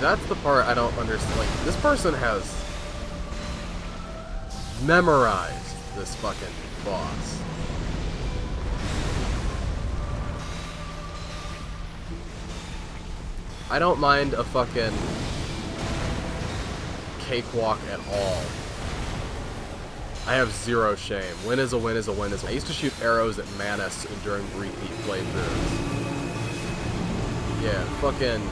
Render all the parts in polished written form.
that's the part I don't understand. Like, this person has memorized this fucking boss. I don't mind a fucking cakewalk at all. I have zero shame. Win is a win is a win is a win. I used to shoot arrows at Manus during repeat playthroughs. Yeah, fucking...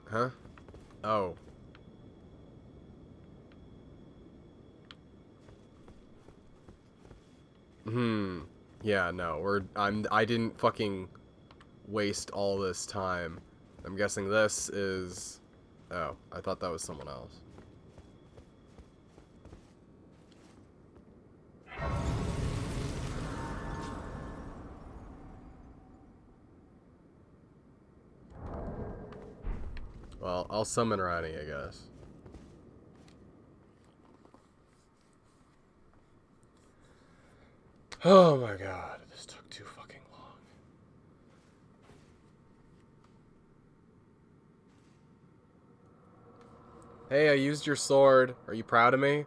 Huh? Oh. Yeah, no, I didn't fucking waste all this time. I'm guessing this is... Oh, I thought that was someone else. Well, I'll summon Rani, I guess. Oh my god, this took too fucking long. Hey, I used your sword. Are you proud of me?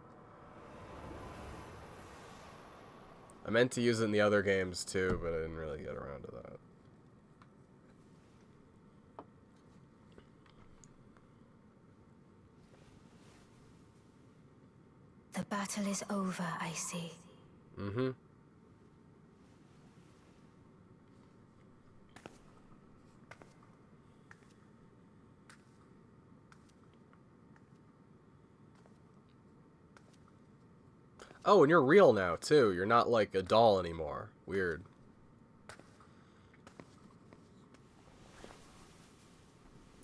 I meant to use it in the other games too, but I didn't really get around to that. The battle is over, I see. Mm-hmm. Oh, and you're real now, too. You're not like a doll anymore. Weird.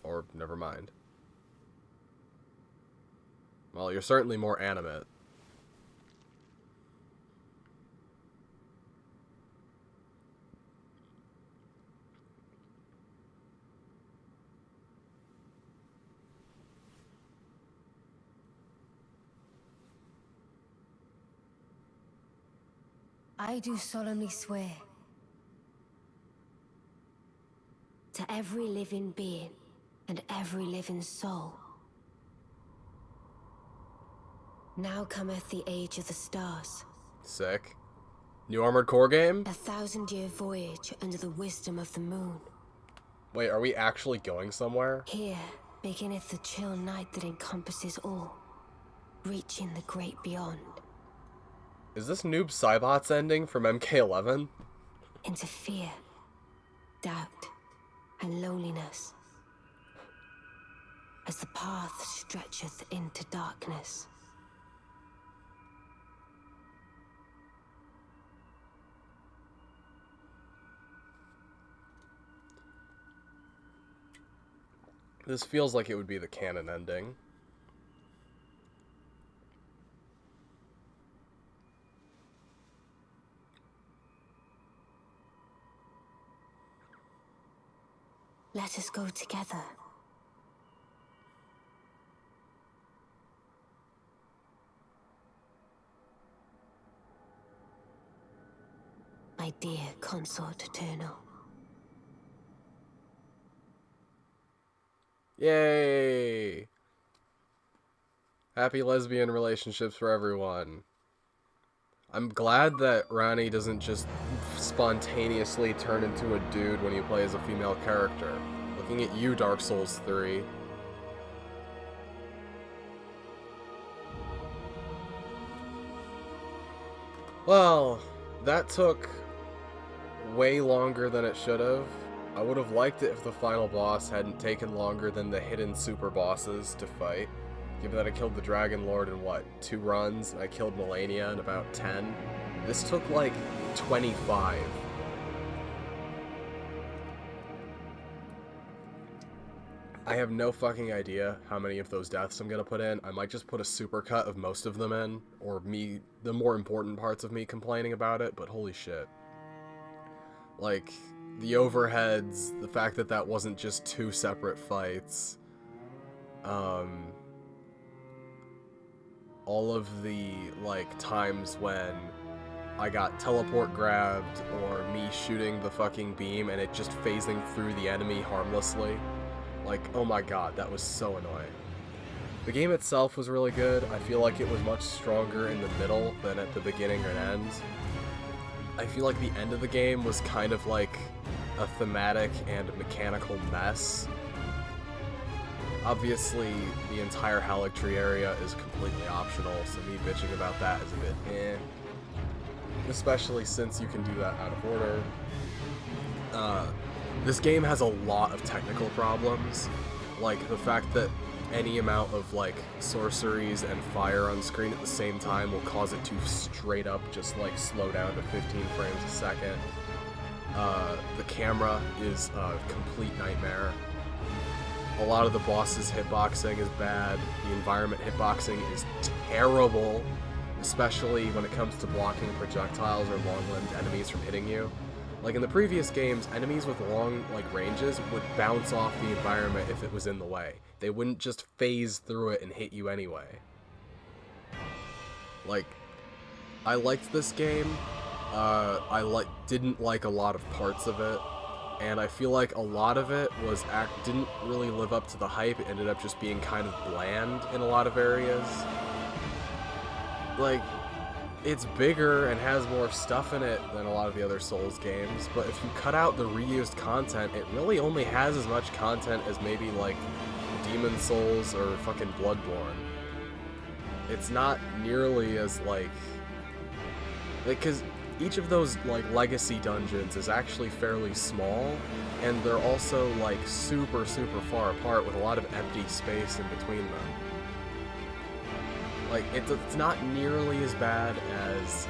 Or, never mind. Well, you're certainly more animate. I do solemnly swear to every living being and every living soul. Now cometh the age of the stars. Sick. New Armored Core game? 1,000-year voyage under the wisdom of the moon. Wait, are we actually going somewhere? Here beginneth the chill night that encompasses all, reaching the great beyond. Is this Noob Saibot's ending from MK11? Into fear, doubt, and loneliness, as the path stretcheth into darkness. This feels like it would be the canon ending. Let us go together. My dear consort eternal. Yay! Happy lesbian relationships for everyone. I'm glad that Rani doesn't just spontaneously turn into a dude when you play as a female character. Looking at you, Dark Souls 3. Well, that took way longer than it should have. I would have liked it if the final boss hadn't taken longer than the hidden super bosses to fight. Given that I killed the Dragon Lord in, what, 2 runs, and I killed Melania in about 10. This took, like, 25. I have no fucking idea how many of those deaths I'm gonna put in. I might just put a supercut of most of them in, or me, the more important parts of me complaining about it, but holy shit. Like, the overheads, the fact that that wasn't just 2 separate fights, all of the, like, times when I got teleport grabbed, or me shooting the fucking beam and it just phasing through the enemy harmlessly. Like, oh my god, that was so annoying. The game itself was really good. I feel like it was much stronger in the middle than at the beginning or end. I feel like the end of the game was kind of like a thematic and mechanical mess. Obviously, the entire Haligtree area is completely optional, so me bitching about that is a bit eh. Especially since you can do that out of order. This game has a lot of technical problems, like the fact that any amount of like sorceries and fire on screen at the same time will cause it to straight up just like slow down to 15 frames a second. The camera is a complete nightmare. A lot of the bosses' hitboxing is bad. The environment hitboxing is terrible, especially when it comes to blocking projectiles or long-limbed enemies from hitting you. Like in the previous games, enemies with long ranges would bounce off the environment if it was in the way. They wouldn't just phase through it and hit you anyway. Like, I liked this game. I didn't like a lot of parts of it, and I feel like a lot of it didn't really live up to the hype. It ended up just being kind of bland in a lot of areas. Like, it's bigger and has more stuff in it than a lot of the other Souls games, but if you cut out the reused content, it really only has as much content as maybe, like, Demon Souls or fucking Bloodborne. It's not nearly as, like, because each of those, like, legacy dungeons is actually fairly small, and they're also, like, super, super far apart with a lot of empty space in between them. Like, it's not nearly as bad as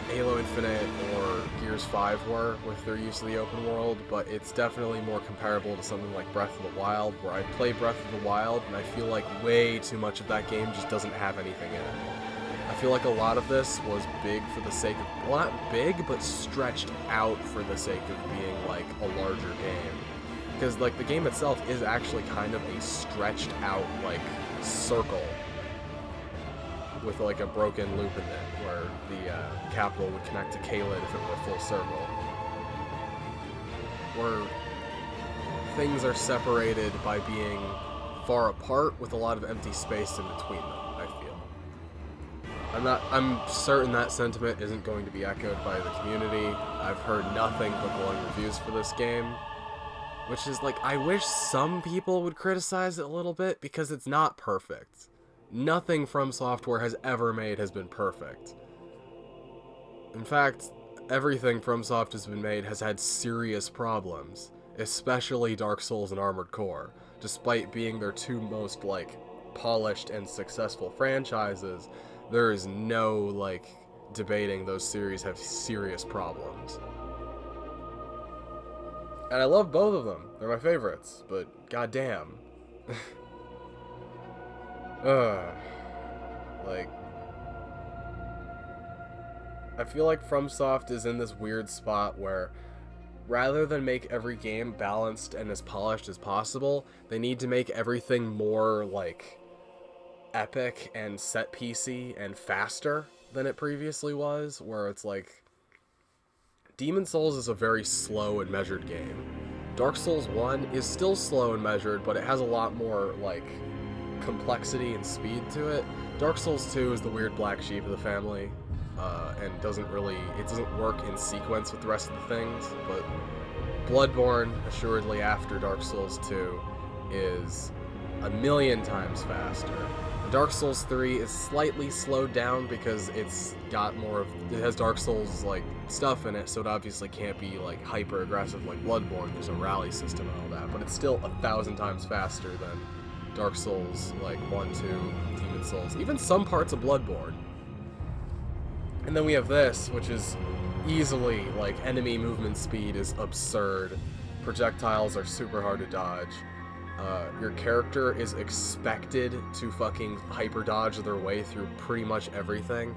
Halo Infinite or Gears 5 were with their use of the open world, but it's definitely more comparable to something like Breath of the Wild, where I play Breath of the Wild, and I feel like way too much of that game just doesn't have anything in it. I feel like a lot of this was big for the sake of, well, not big, but stretched out for the sake of being, like, a larger game. Because, like, the game itself is actually kind of a stretched out, like, circle with, like, a broken loop in it, where the capital would connect to Caelid if it were a full circle. Where things are separated by being far apart with a lot of empty space in between them, I feel. I'm certain that sentiment isn't going to be echoed by the community. I've heard nothing but glowing reviews for this game, which is, like, I wish some people would criticize it a little bit, because it's not perfect. Nothing From Software has ever made has been perfect. In fact, everything FromSoft has been made has had serious problems, especially Dark Souls and Armored Core. Despite being their two most, like, polished and successful franchises, there is no, like, debating those series have serious problems. And I love both of them. They're my favorites, but goddamn. Like, I feel like FromSoft is in this weird spot where rather than make every game balanced and as polished as possible, they need to make everything more, like, epic and set-piecey and faster than it previously was, where it's like, Demon Souls is a very slow and measured game. Dark Souls 1 is still slow and measured, but it has a lot more, like, complexity and speed to it. Dark Souls 2 is the weird black sheep of the family, and doesn't work in sequence with the rest of the things, but Bloodborne, assuredly after Dark Souls 2, is a million times faster. Dark Souls 3 is slightly slowed down because it has Dark Souls, like, stuff in it, so it obviously can't be, like, hyper aggressive like Bloodborne. There's a rally system and all that, but it's still 1,000 times faster than Dark Souls, like, 1, 2, Demon Souls, even some parts of Bloodborne. And then we have this, which is easily, like, enemy movement speed is absurd. Projectiles are super hard to dodge. Your character is expected to fucking hyper dodge their way through pretty much everything.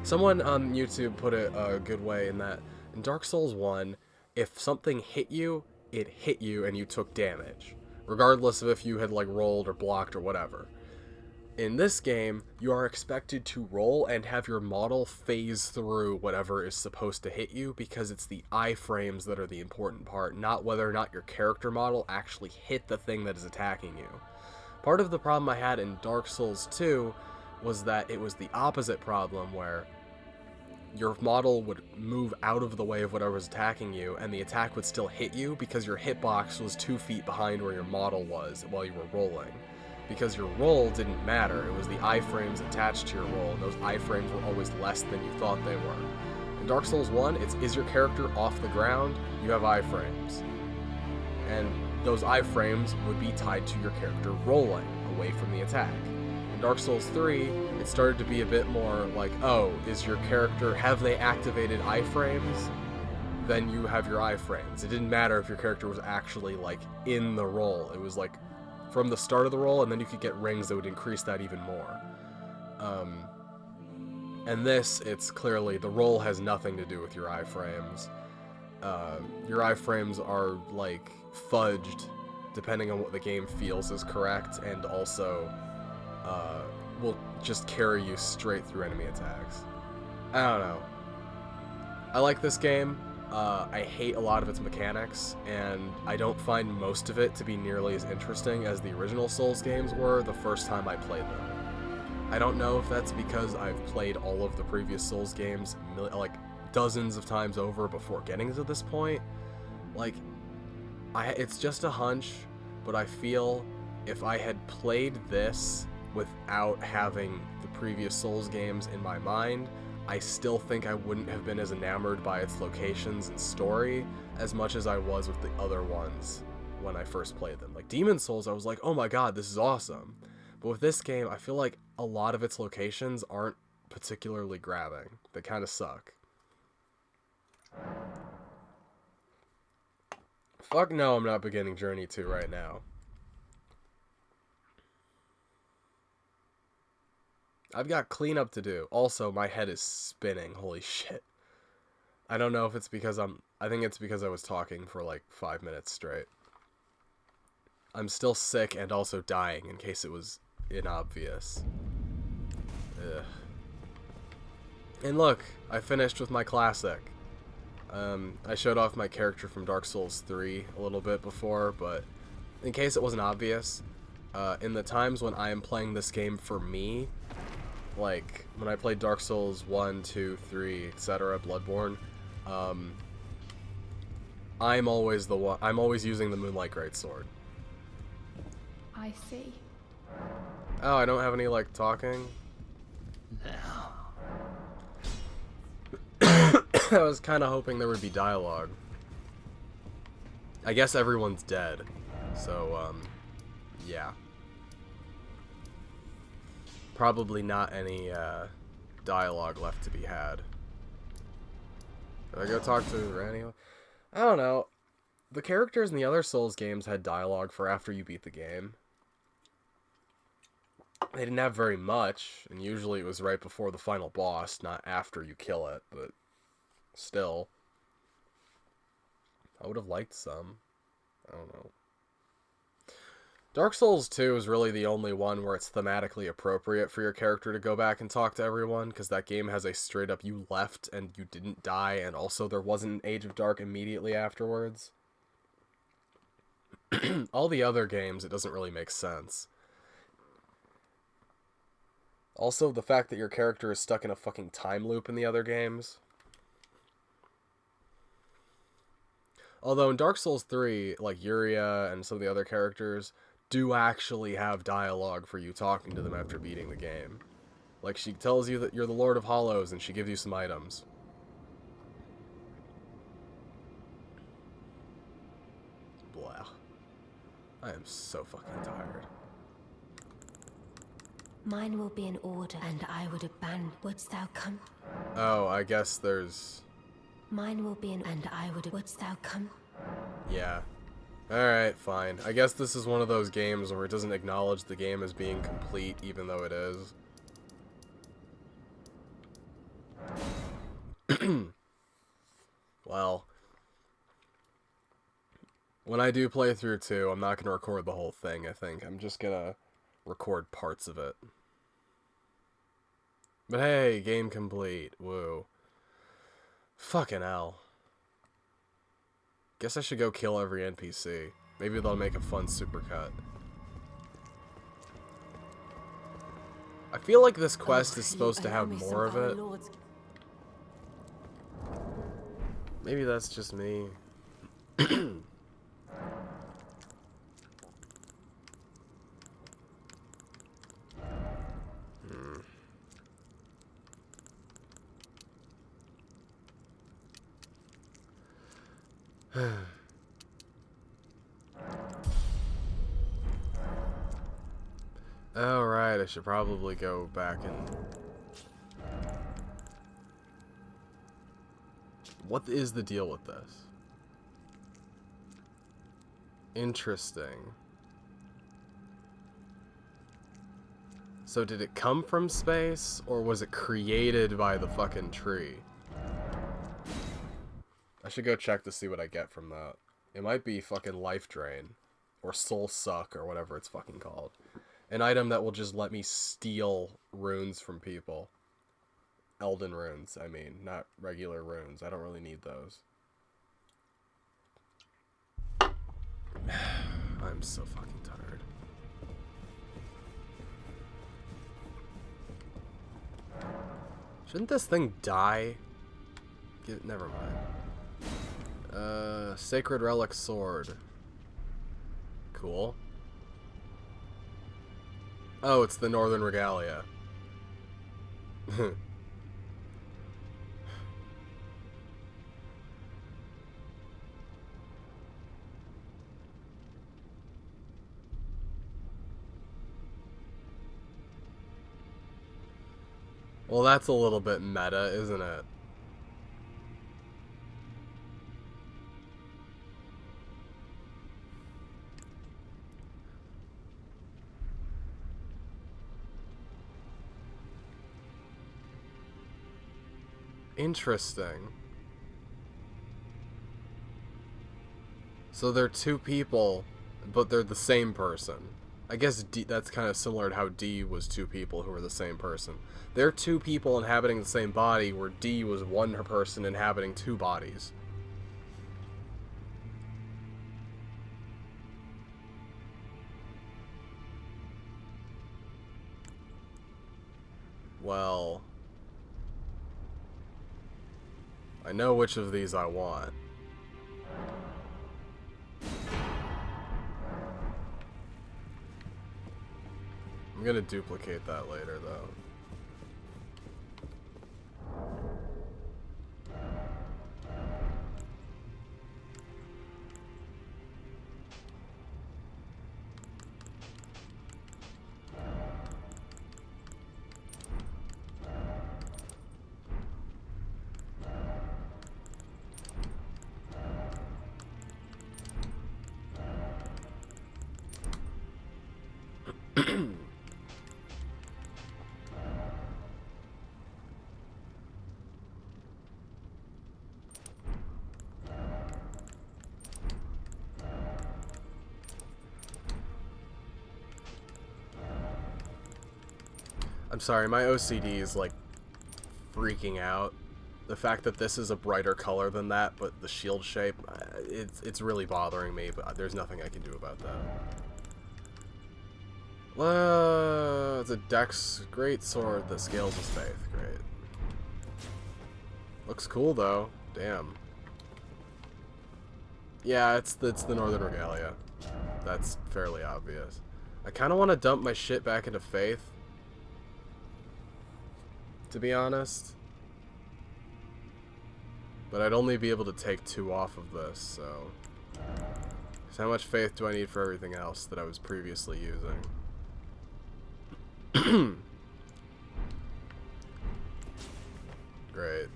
Someone on YouTube put it a good way in that in Dark Souls 1, if something hit you, it hit you and you took damage, regardless of if you had like rolled or blocked or whatever. In this game, you are expected to roll and have your model phase through whatever is supposed to hit you, because it's the iframes that are the important part, not whether or not your character model actually hit the thing that is attacking you. Part of the problem I had in Dark Souls 2 was that it was the opposite problem, where your model would move out of the way of whatever was attacking you, and the attack would still hit you because your hitbox was 2 feet behind where your model was while you were rolling. Because your roll didn't matter, it was the iframes attached to your roll, and those iframes were always less than you thought they were. In Dark Souls 1, it's is your character off the ground, you have iframes. And those iframes would be tied to your character rolling away from the attack. In Dark Souls 3, it started to be a bit more like, oh, is your character, have they activated iframes? Then you have your iframes. It didn't matter if your character was actually like in the roll. It was like from the start of the roll, and then you could get rings that would increase that even more. And this, it's clearly, the roll has nothing to do with your iframes. Your iframes are, like, fudged, depending on what the game feels is correct, and also will just carry you straight through enemy attacks. I don't know. I like this game. I hate a lot of its mechanics, and I don't find most of it to be nearly as interesting as the original Souls games were the first time I played them. I don't know if that's because I've played all of the previous Souls games like dozens of times over before getting to this point. Like, it's just a hunch, but I feel if I had played this without having the previous Souls games in my mind, I still think I wouldn't have been as enamored by its locations and story as much as I was with the other ones when I first played them. Like Demon Souls, I was like, oh my god, this is awesome. But with this game, I feel like a lot of its locations aren't particularly grabbing. They kind of suck. Fuck no, I'm not beginning Journey 2 right now. I've got cleanup to do. Also, my head is spinning. Holy shit. I don't know if it's because I think it's because I was talking for like 5 minutes straight. I'm still sick and also dying, in case it was inobvious. Ugh. And look, I finished with my classic. I showed off my character from Dark Souls 3 a little bit before, but in case it wasn't obvious, in the times when I am playing this game for me, like when I played Dark Souls 1, 2, 3, etc., Bloodborne, I'm always using the Moonlight Greatsword. I see. Oh, I don't have any, like, talking? Now. I was kind of hoping there would be dialogue. I guess everyone's dead. So, yeah. Probably not any, dialogue left to be had. Did I go talk to Randy? I don't know. The characters in the other Souls games had dialogue for after you beat the game. They didn't have very much, and usually it was right before the final boss, not after you kill it, but still. I would have liked some. I don't know. Dark Souls 2 is really the only one where it's thematically appropriate for your character to go back and talk to everyone, because that game has a straight up you left and you didn't die, and also there wasn't an Age of Dark immediately afterwards. All the other games, it doesn't really make sense. Also, the fact that your character is stuck in a fucking time loop in the other games. Although in Dark Souls 3, like Yuria and some of the other characters do actually have dialogue for you talking to them after beating the game. Like, she tells you that you're the Lord of Hollows and she gives you some items. Blah. I am so fucking tired. Mine will be in order, and I would abandon. Wouldst thou come? Oh, I guess there's... Mine will be in, and I would. Wouldst thou come? Yeah. Alright, fine. I guess this is one of those games where it doesn't acknowledge the game as being complete, even though it is. Well, when I do play through 2, I'm not going to record the whole thing, I think. I'm just going to record parts of it. But hey, game complete. Woo. Fucking hell. Guess I should go kill every NPC. Maybe that'll make a fun supercut. I feel like this quest is supposed to have more of it. Maybe that's just me. Oh, right, I should probably go back and... What is the deal with this? Interesting. So did it come from space, or was it created by the fucking tree? I should go check to see what I get from that. It might be fucking life drain, or soul suck, or whatever it's fucking called. An item that will just let me steal runes from people. Elden runes, I mean, not regular runes. I don't really need those. I'm so fucking tired. Shouldn't this thing die? Never mind. Sacred Relic Sword. Cool. Oh, it's the Northern Regalia. Well, that's a little bit meta, isn't it? Interesting. So they're two people, but they're the same person. I guess D, that's kind of similar to how D was two people who were the same person. They're two people inhabiting the same body, where D was one person inhabiting two bodies. Well, I know which of these I want. I'm gonna duplicate that later, though. I'm sorry, my OCD is like freaking out. The fact that this is a brighter color than that, but the shield shape, it's really bothering me, but there's nothing I can do about that. It's a Dex great sword that scales with faith. Great. Looks cool though. Damn. Yeah, it's the Northern Regalia. That's fairly obvious. I kind of want to dump my shit back into faith, to be honest. But I'd only be able to take 2 off of this, so... So how much faith do I need for everything else that I was previously using? Great.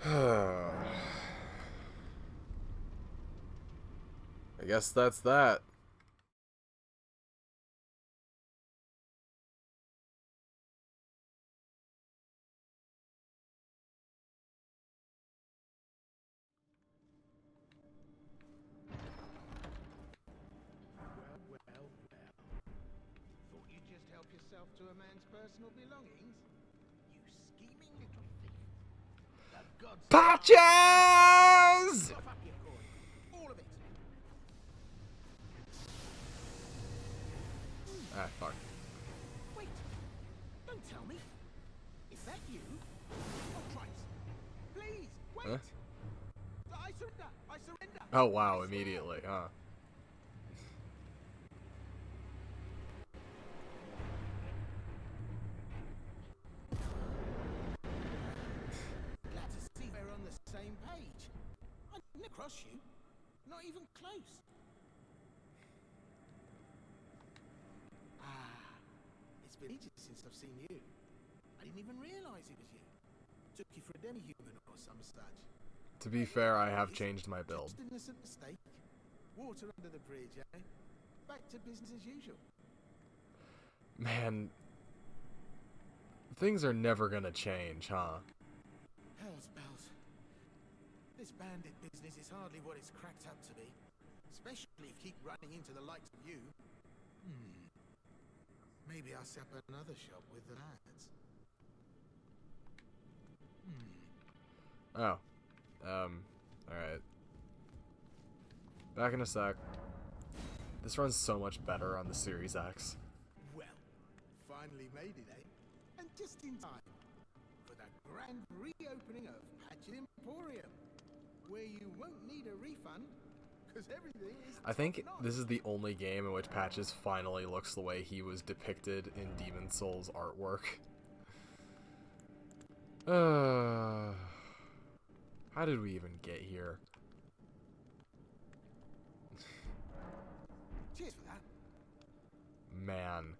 I guess that's that. Well. Thought you'd just help yourself to a man's personal belongings? You scheming little thief. The gods Patches! Cough up your coin. All of it. Ah, fuck. Wait. Don't tell me. Is that you? Oh, Christ. Please, wait. Huh? I surrender. I surrender. Oh, wow, I swear. immediately, huh? Glad to see we're on the same page. I didn't cross you. Not even close. Ah, it's been ages since I've seen you. I didn't even realize it was you. Took you for a demi-human or some such. To be fair, I have changed my build. Just an innocent mistake. Water under the bridge, eh? Back to business as usual. Man, things are never gonna change, huh? Hell's bells. This bandit business is hardly what it's cracked up to be. Especially if you keep running into the likes of you. Maybe I'll set up another shop with the lads. Oh. Alright. Back in a sec. This runs so much better on the Series X. Well, finally made it, eh? And just in time for the grand reopening of Patchin Emporium, where you won't need a refund, because everything is I think top-notch. this is the only game in which Patches finally looks the way he was depicted in Demon Souls artwork. How did we even get here? Cheers for that. Man.